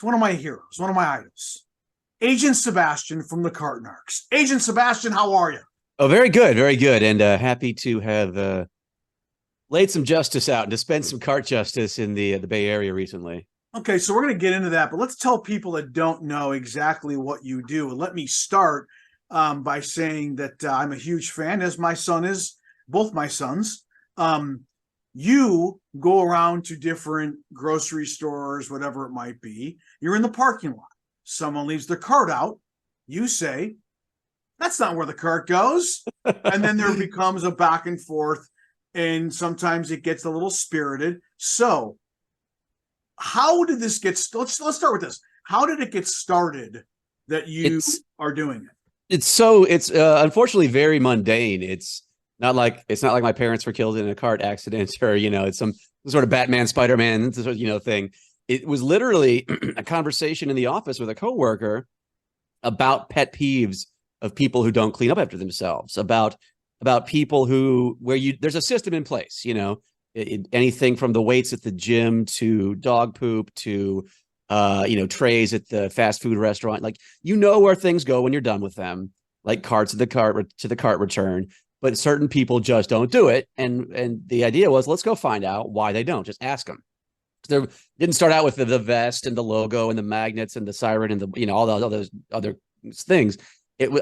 It's one of my heroes, one of my idols. Agent Sebastian from the Cart Narcs. Agent Sebastian, how are you? Oh, very good, and happy to have laid some justice out and dispense some cart justice in the Bay Area recently. Okay, so we're going to get into that, but let's tell people that don't know exactly what you do. And let me start by saying that I'm a huge fan, as my son is, both my sons. You go around to different grocery stores, whatever it might be. You're in the parking lot. Someone leaves their cart out. You say, that's not where the cart goes. And then there becomes a back and forth, and sometimes it gets a little spirited. So, how did this get? Let's start with this. How did it get started that you It's are doing it? it's unfortunately very mundane. It's not like my parents were killed in a cart accident or it's some sort of Batman, Spider-Man thing. It was literally a conversation in the office with a coworker about pet peeves of people who don't clean up after themselves, about people who there's a system in place, anything from the weights at the gym to dog poop to trays at the fast food restaurant. Like, where things go when you're done with them, like carts to the cart return. But certain people just don't do it. And the idea was, let's go find out why they don't. Just ask them. They didn't start out with the vest and the logo and the magnets and the siren and the all those other things.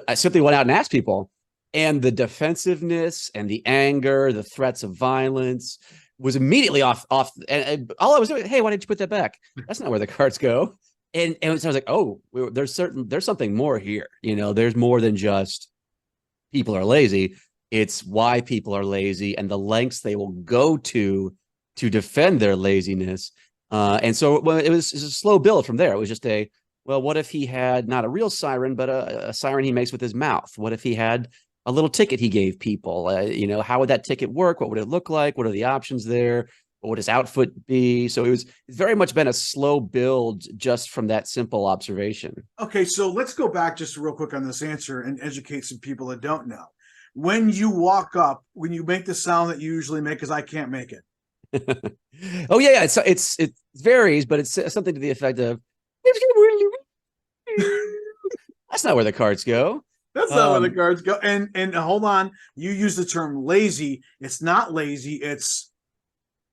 I simply went out and asked people, and the defensiveness and the anger, the threats of violence was immediately off. And all I was doing, hey, why didn't you put that back? That's not where the carts go. And so I was like, oh, there's something more here. There's more than just people are lazy. It's why people are lazy and the lengths they will go to defend their laziness. And so it was a slow build from there. It was just well, what if he had not a real siren, but a siren he makes with his mouth? What if he had a little ticket he gave people? How would that ticket work? What would it look like? What are the options there? What would his outfit be? So it's very much been a slow build just from that simple observation. Okay, so let's go back just real quick on this answer and educate some people that don't know. When you walk up, when you make the sound that you usually make, because I can't make it. Oh yeah, it varies, but it's something to the effect of, that's not where the cards go. That's not where the cards go. And hold on, you use the term lazy. It's not lazy. It's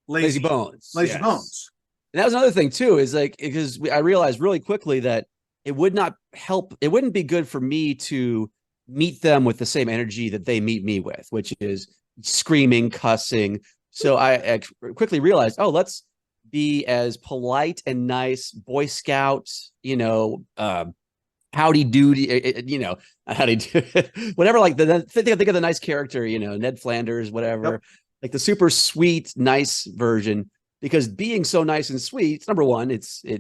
lazy bones. Lazy bones. And that was another thing too, is like, because I realized really quickly that it would not help. It wouldn't be good for me to meet them with the same energy that they meet me with, which is screaming, cussing. So I quickly realized, oh, let's be as polite and nice, Boy Scout, howdy doody, howdy do, whatever. Like think of the nice character, Ned Flanders, whatever. Yep. Like the super sweet, nice version. Because being so nice and sweet, number one, it's a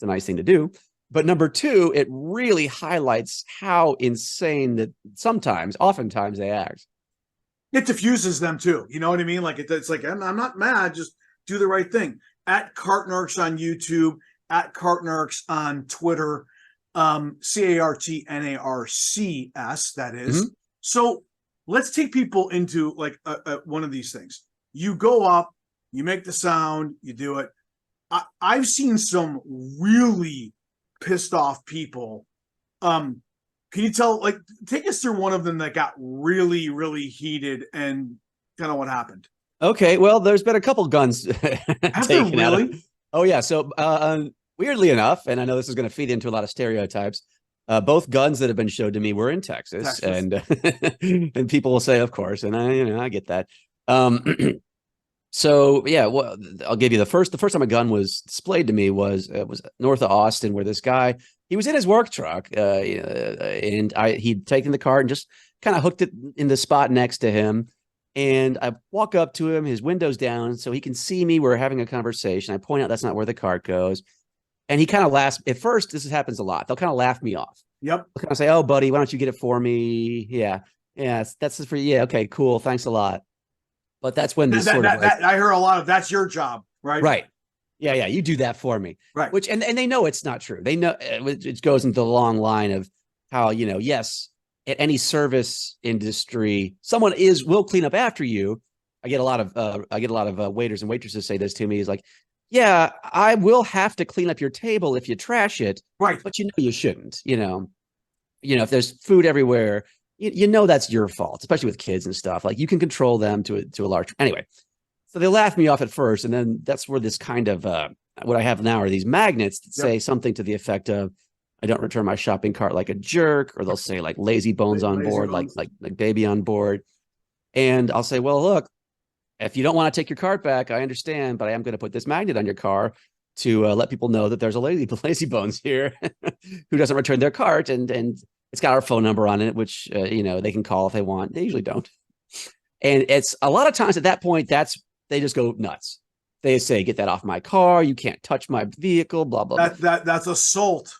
nice thing to do. But number two, it really highlights how insane that oftentimes they act. It diffuses them too. You know what I mean? Like it's like, I'm not mad, just do the right thing. At Cart Narcs on YouTube, at Cart Narcs on Twitter, CartNarcs, that is. Mm-hmm. So let's take people into like one of these things. You go up, you make the sound, you do it. I've seen some really pissed off people. Can you take us through one of them that got really, really heated and kind of what happened? Okay, well, there's been a couple guns taken really? out of. Oh yeah, so weirdly enough, and I know this is going to feed into a lot of stereotypes. Both guns that have been showed to me were in Texas. And and people will say, of course, and I get that. So yeah, well, I'll give you the first time a gun was displayed to me was north of Austin, where this guy, he was in his work truck, and he'd taken the cart and just kind of hooked it in the spot next to him. And I walk up to him, his window's down, so he can see me. We're having a conversation. I point out that's not where the cart goes, and he kind of laughs. At first, this happens a lot. They'll kind of laugh me off. Yep. They'll kind of say, "Oh, buddy, why don't you get it for me?" Yeah, that's for you. Yeah, okay, cool, thanks a lot. But that's when this I hear a lot of, that's your job, right? Right. Yeah, you do that for me. Right. Which and they know it's not true. They know it goes into the long line of how, yes, at any service industry, someone will clean up after you. I get a lot of waiters and waitresses say this to me, is like, yeah, I will have to clean up your table if you trash it, Right. but you shouldn't, if there's food everywhere, that's your fault, especially with kids and stuff. Like you can control them to a large, anyway. So they laughed me off at first. And then that's where this kind of, what I have now are these magnets that say something to the effect of, I don't return my shopping cart like a jerk, or they'll say like lazy bones on board, bones. like baby on board. And I'll say, well, look, if you don't want to take your cart back, I understand, but I am going to put this magnet on your car to let people know that there's a lazy bones here who doesn't return their cart, and it's got our phone number on it, which they can call if they want. They usually don't, and it's a lot of times at that point they just go nuts. They say, "Get that off my car! You can't touch my vehicle!" Blah blah. That's assault.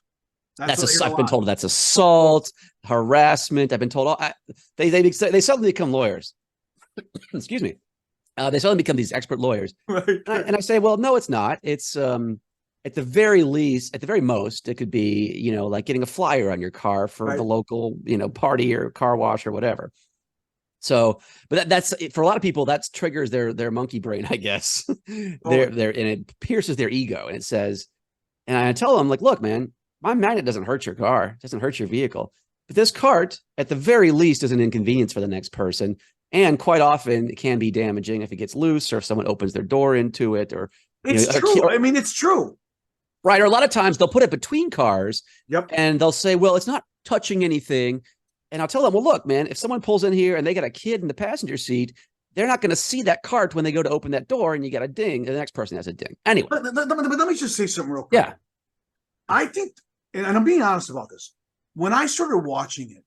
I've been told that's assault, harassment. I've been told they suddenly become lawyers. Excuse me. They suddenly become these expert lawyers. Right. And I say, well, no, it's not. It's at the very least, at the very most, it could be, like getting a flyer on your car for the local, party or car wash or whatever. So, but that's for a lot of people, that triggers their monkey brain, I guess. And it pierces their ego, and it says, and I tell them, like, look, man, my magnet doesn't hurt your car, doesn't hurt your vehicle, but this cart, at the very least, is an inconvenience for the next person. And quite often it can be damaging if it gets loose, or if someone opens their door into it, or it's true. I mean, it's true. Right. Or a lot of times they'll put it between cars. Yep. And they'll say, well, it's not touching anything. And I'll tell them, well, look, man, if someone pulls in here and they got a kid in the passenger seat, they're not going to see that cart when they go to open that door, and you got a ding, and the next person has a ding. Anyway. But let me just say something real quick. Yeah. I think, and I'm being honest about this, when I started watching it,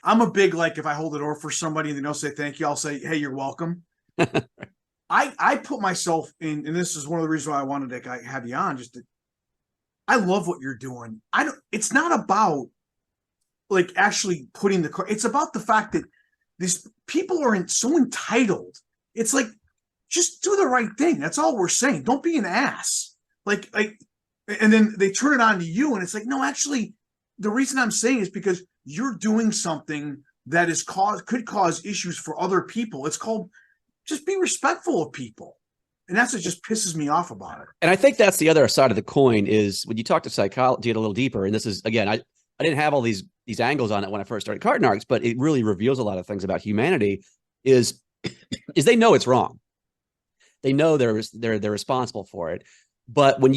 I'm a big, like, if I hold the door for somebody and they don't say thank you, I'll say, hey, you're welcome. I put myself in, and this is one of the reasons why I wanted to have you on, I love what you're doing. It's not about like actually putting the car, it's about the fact that these people are so entitled. It's like, just do the right thing. That's all we're saying. Don't be an ass. Like, and then they turn it on to you, and it's like, no, actually, the reason I'm saying is because you're doing something that could cause issues for other people. It's called, just be respectful of people. And that's what just pisses me off about it. And I think that's the other side of the coin, is when you talk to psychology a little deeper, and this is, again, I didn't have all these angles on it when I first started Cart Narcs, but it really reveals a lot of things about humanity, is they know it's wrong. They know they're responsible for it. But when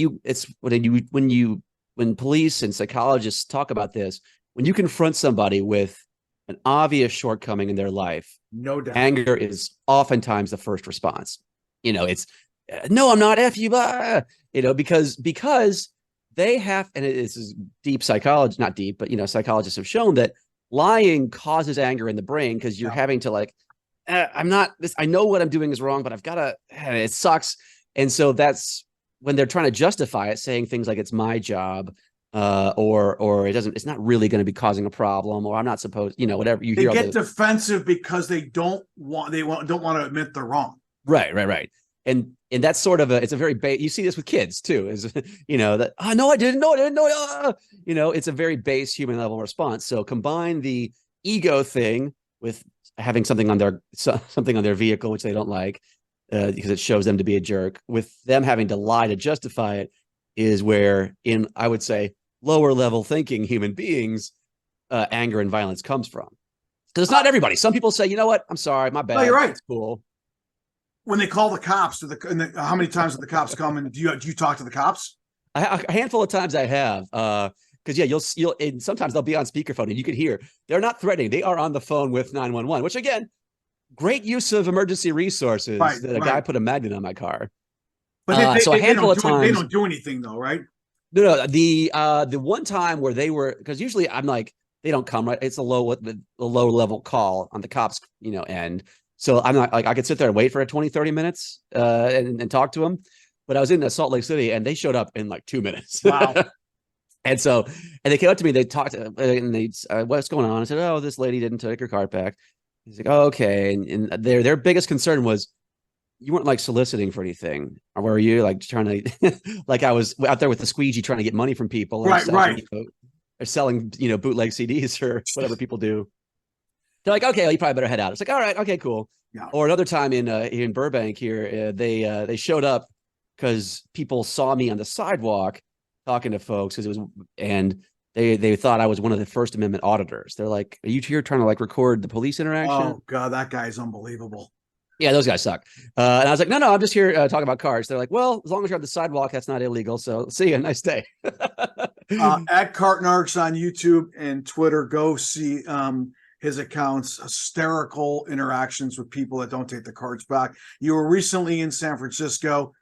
police and psychologists talk about this, when you confront somebody with an obvious shortcoming in their life, no doubt, anger is oftentimes the first response. It's no, I'm not F you, because they have, and this is deep psychology, not deep, but psychologists have shown that lying causes anger in the brain, because you're having to I'm not this, I know what I'm doing is wrong, but I've got to, it sucks. And so that's when they're trying to justify it, saying things like it's my job, or it's not really going to be causing a problem, or I'm not supposed, whatever you hear. They get defensive because they don't want to admit they're wrong. Right. And that's sort of it's a very you see this with kids too, is that, oh, no, I didn't know. It's a very base human level response. So combine the ego thing with having something on their vehicle which they don't like, because it shows them to be a jerk, with them having to lie to justify it, is where, in, I would say, lower level thinking human beings, anger and violence comes from. Because it's not everybody. Some people say, you know what, I'm sorry, my bad. No, you're right. It's cool. When they call the cops, how many times do the cops come, and do you talk to the cops? A handful of times I have, because you'll and sometimes they'll be on speakerphone, and you can hear they're not threatening; they are on the phone with 911. Which, again, great use of emergency resources. Right, that a guy put a magnet on my car. But so a handful of times they don't do anything though, right? No. The one time where they were, because usually I'm like, they don't come, right. It's a low level call on the cops, end. So I'm not like, I could sit there and wait for 20-30 minutes and talk to them. But I was in Salt Lake City, and they showed up in like 2 minutes. Wow. And they came up to me, they talked, and they, what's going on? I said, oh, this lady didn't take her cart back. He's like, oh, okay. And their biggest concern was, you weren't like soliciting for anything, or were you like trying to, like I was out there with the squeegee trying to get money from people, right? Or selling, bootleg CDs or whatever people do. They're like, okay, well, you probably better head out. It's like, all right, okay, cool. Yeah. Or another time in Burbank here, they showed up because people saw me on the sidewalk talking to folks because it was, and they thought I was one of the First Amendment auditors. They're like, "Are you here trying to like record the police interaction?" Oh God, that guy is unbelievable. Yeah, those guys suck. And I was like, no, I'm just here talking about cars. They're like, well, as long as you're on the sidewalk, that's not illegal. So see you. Nice day. At Cart Narcs on YouTube and Twitter, go see his accounts. Hysterical interactions with people that don't take the carts back. You were recently in San Francisco.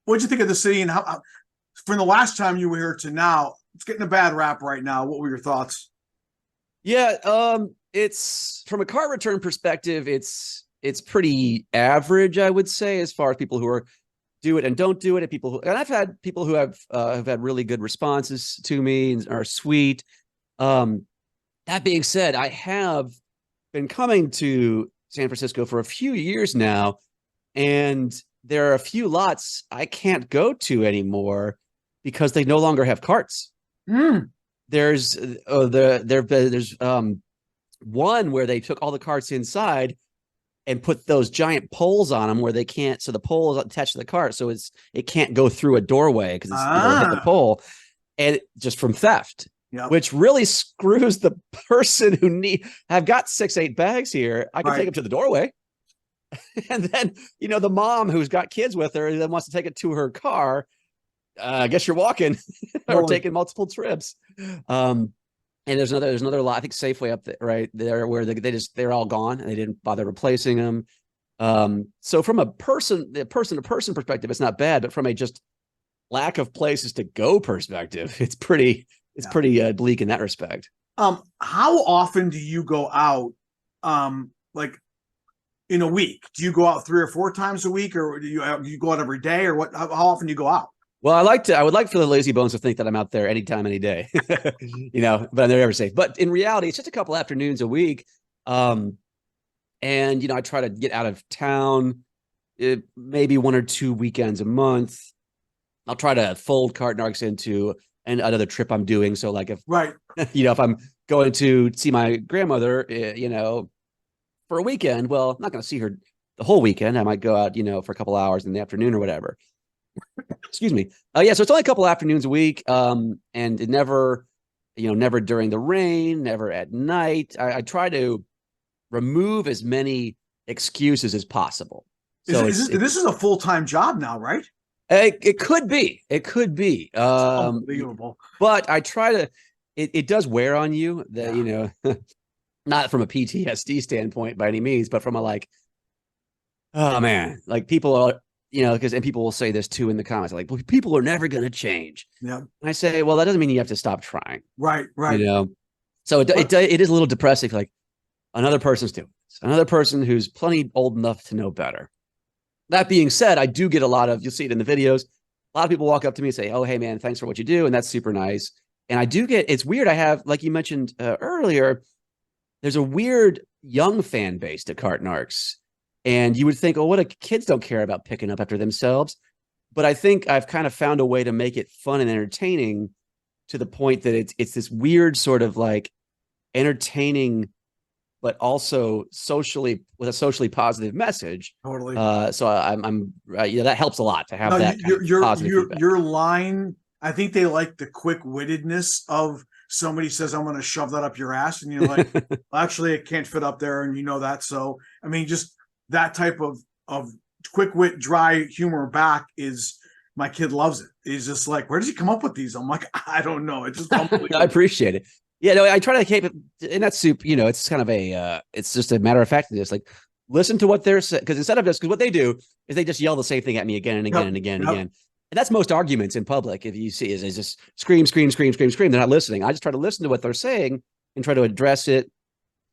What'd you think of the city, and how from the last time you were here to now? It's getting a bad rap right now. What were your thoughts? Yeah, it's from a car return perspective, it's pretty average, I would say, as far as people who are do it and don't do it, and people who, and I've had people who have had really good responses to me and are sweet. That being said, I have been coming to San Francisco for a few years now, and there are a few lots I can't go to anymore because they no longer have carts. Mm. There's one where they took all the carts inside and put those giant poles on them where they can't, so the pole is attached to the cart, so it can't go through a doorway because it's hit the pole, and just from theft. Yep. Which really screws the person who I've got 6-8 bags here. I can take them to the doorway. And then, the mom who's got kids with her and then wants to take it to her car. I guess you're walking or taking multiple trips. And there's another lot, I think Safeway up there, right there, where they're all gone and they didn't bother replacing them. So from a person to person perspective, it's not bad, but from a just lack of places to go perspective, it's pretty bleak in that respect. How often do you go out, like in a week? Do you go out 3 or 4 times a week, or do you go out every day, or what? How often do you go out? Well, I would like for the lazy bones to think that I'm out there anytime, any day, but I'm never safe. But in reality, it's just a couple afternoons a week. And, I try to get out of town, maybe 1 or 2 weekends a month. I'll try to fold Cart Narcs into another trip I'm doing. So like if I'm going to see my grandmother, for a weekend, well, I'm not going to see her the whole weekend. I might go out, for a couple hours in the afternoon or whatever. Excuse me. Yeah. So it's only a couple afternoons a week. And it never during the rain, never at night. I try to remove as many excuses as possible. So this is a full-time job now, right? It could be. Unbelievable. But I try to. It does wear on you. That not from a PTSD standpoint by any means, but from a like, oh man, like people are, and people will say this too in the comments, like, well, people are never going to change. Yeah. And I say, well, that doesn't mean you have to stop trying. Right. So it is a little depressing. Like another person's doing this, another person who's plenty old enough to know better. That being said, I do get a lot of, you'll see it in the videos, a lot of people walk up to me and say, oh, hey, man, thanks for what you do. And that's super nice. And I do get, it's weird. I have, like you mentioned earlier, there's a weird young fan base to Cart Narcs. And you would think, oh, kids don't care about picking up after themselves. But I think I've kind of found a way to make it fun and entertaining to the point that it's this weird sort of like entertaining, but also with a socially positive message. Totally. So I'm that helps a lot to have that kind of positive feedback. Your line, I think they like the quick-wittedness of somebody says, I'm going to shove that up your ass. And you're like, well, actually, it can't fit up there. And that. So, I mean, just that type of quick wit, dry humor back is, my kid loves it. He's just like, where did you come up with these? I'm like, I don't know. It's just unbelievable. I appreciate it. Yeah, no, I try to keep it, and that's soup. It's kind of it's just a matter of fact. It's like, listen to what they're saying, because instead of because what they do is they just yell the same thing at me again and again and again and again. And that's most arguments in public. If you see, is just scream, scream, scream, scream, scream. They're not listening. I just try to listen to what they're saying and try to address it,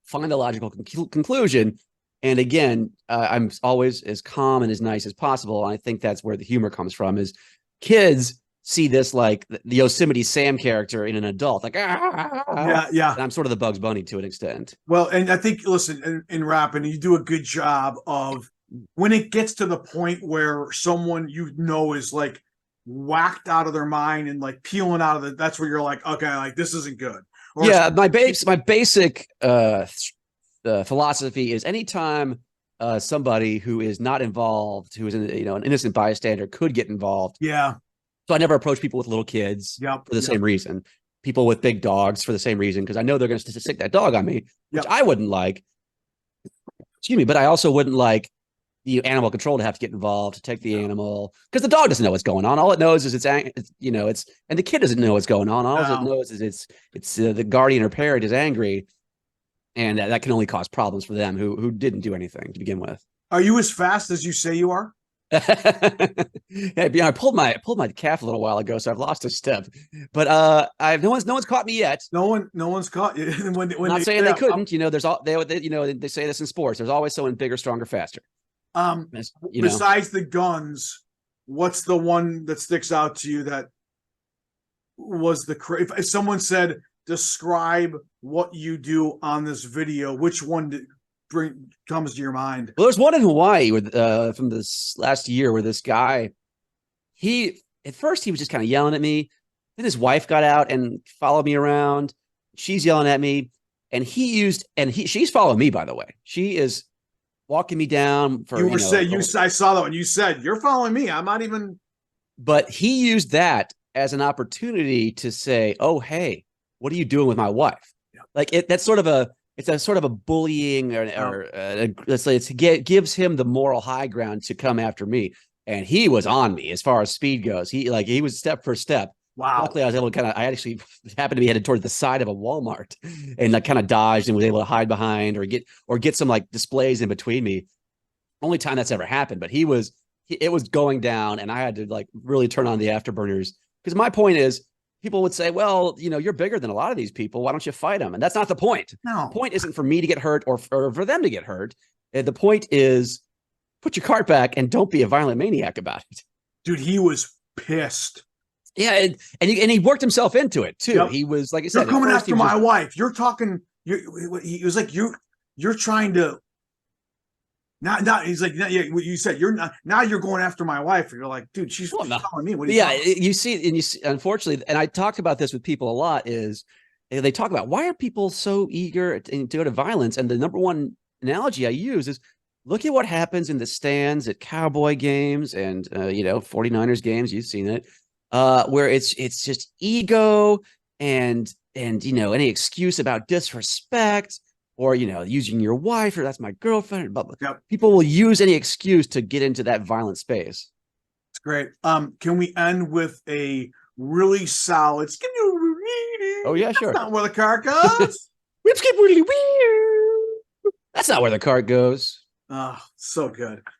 find a logical conclusion. And again, I'm always as calm and as nice as possible. And I think that's where the humor comes from. Is kids see this like the Yosemite Sam character in an adult, like yeah. And I'm sort of the Bugs Bunny to an extent. Well, and I think, listen, in rapping, you do a good job of when it gets to the point where someone is like whacked out of their mind and like peeling out of that's where you're like, okay, like this isn't good. Or my basic philosophy is anytime somebody who is not involved, who is an innocent bystander, could get involved. Yeah. So I never approach people with little kids Yep. for the same reason. People with big dogs for the same reason, because I know they're going to stick that dog on me, which I wouldn't like. Excuse me, but I also wouldn't like the animal control to have to get involved to take the animal, because the dog doesn't know what's going on. All it knows is it's and the kid doesn't know what's going on. All it knows is it's the guardian or parent is angry, and that can only cause problems for them who didn't do anything to begin with. Are you as fast as you say you are? I pulled my calf a little while ago, so I've lost a step. But no one's caught me yet. No one's caught you. when not saying they couldn't. There's they say this in sports. There's always someone bigger, stronger, faster. Besides the guns, what's the one that sticks out to you that was if someone said describe what you do on this video, which one comes to your mind? Well, there's one in Hawaii from this last year where this guy, at first he was just kind of yelling at me. Then his wife got out and followed me around. She's yelling at me, and she's following me, by the way. She is walking me down for I saw that when you said you're following me. I'm not even. But he used that as an opportunity to say, "Oh, hey, what are you doing with my wife?" Yeah. Like that's sort of a bullying, or let's say it gives him the moral high ground to come after me. And he was on me as far as speed goes. He was step for step. Wow. Luckily, I was able to I actually happened to be headed towards the side of a Walmart, and I kind of dodged and was able to hide behind or get some like displays in between me. Only time that's ever happened, but it was going down, and I had to like really turn on the afterburners, because my point is, people would say, well, you're bigger than a lot of these people. Why don't you fight them? And that's not the point. No. The point isn't for me to get hurt or for them to get hurt. The point is, put your cart back and don't be a violent maniac about it. Dude, he was pissed. Yeah, and he worked himself into it too. Yep. He was, like I said, you're coming after my wife. You're talking. He was like, you're trying to. Now he's like, what you said. You're not. Now you're going after my wife. You're like, dude, she's telling me. What are you you see, unfortunately, and I talked about this with people a lot. Is they talk about, why are people so eager to go to violence? And the number one analogy I use is, look at what happens in the stands at Cowboy games and 49ers games. You've seen it. Where it's just ego and any excuse about disrespect, or using your wife, or that's my girlfriend. Blah, blah. Yep. People will use any excuse to get into that violent space. It's great. Can we end with a really solid? Oh yeah, sure. That's not where the cart goes. That's not where the cart goes. Oh, so good.